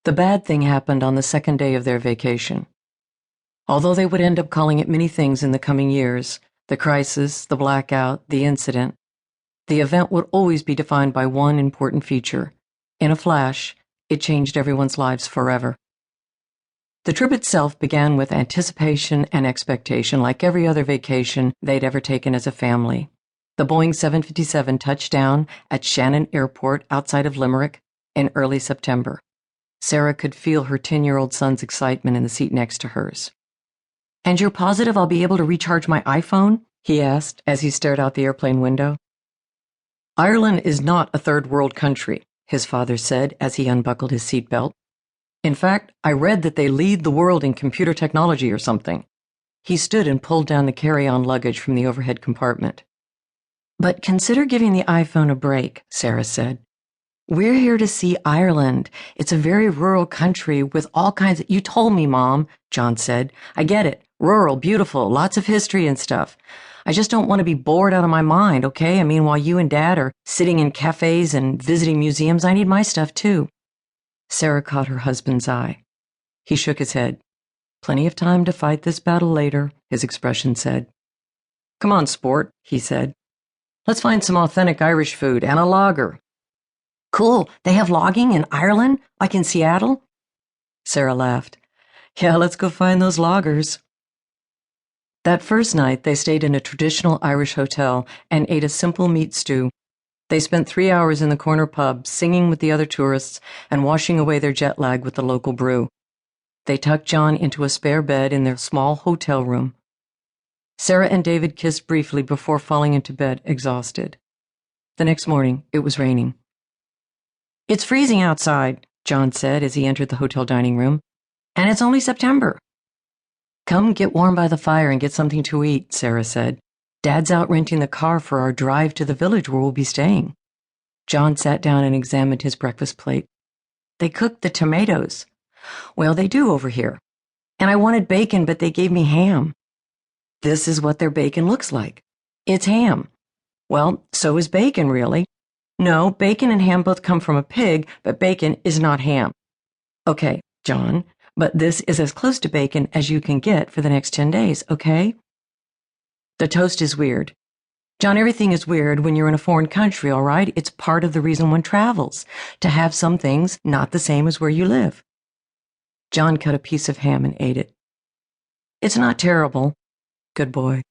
The bad thing happened on the second day of their vacation. Although they would end up calling it many things in the coming years, the crisis, the blackout, the incident, the event would always be defined by one important feature. In a flash, it changed everyone's lives forever. The trip itself began with anticipation and expectation, like every other vacation they'd ever taken as a family. The Boeing 757 touched down at Shannon Airport outside of Limerick in early September. Sarah could feel her 10-year-old son's excitement in the seat next to hers. "And you're positive I'll be able to recharge my iPhone?" he asked as he stared out the airplane window. "Ireland is not a third world country," his father said as he unbuckled his seatbelt. "In fact, I read that they lead the world in computer technology or something." He stood and pulled down the carry-on luggage from the overhead compartment. "But consider giving the iPhone a break," Sarah said. "We're here to see Ireland. It's a very rural country with all kinds of—" "You told me, Mom," John said. "I get it. Rural, beautiful, lots of history and stuff. I just don't want to be bored out of my mind, okay? I mean, while you and Dad are sitting in cafes and visiting museums, I need my stuff too." Sarah caught her husband's eye. He shook his head. "Plenty of time to fight this battle later," his expression said. "Come on, sport," he said. "Let's find some authentic Irish food and a lager." "Cool. They have logging in Ireland, like in Seattle?" Sarah laughed. "Yeah, let's go find those loggers." That first night, they stayed in a traditional Irish hotel and ate a simple meat stew. They spent 3 hours in the corner pub, singing with the other tourists and washing away their jet lag with the local brew. They tucked John into a spare bed in their small hotel room. Sarah and David kissed briefly before falling into bed, exhausted. The next morning, it was raining. "It's freezing outside," John said as he entered the hotel dining room. "And it's only September." "Come get warm by the fire and get something to eat," Sarah said. "Dad's out renting the car for our drive to the village where we'll be staying." John sat down and examined his breakfast plate. "They cooked the tomatoes." "Well, they do over here. And I wanted bacon, but they gave me ham." "This is what their bacon looks like." "It's ham." "Well, so is bacon, really." "No, bacon and ham both come from a pig, but bacon is not ham." "Okay, John, but this is as close to bacon as you can get for the next 10 days, okay?" "The toast is weird." "John, everything is weird when you're in a foreign country, all right? It's part of the reason one travels, to have some things not the same as where you live." John cut a piece of ham and ate it. "It's not terrible." "Good boy."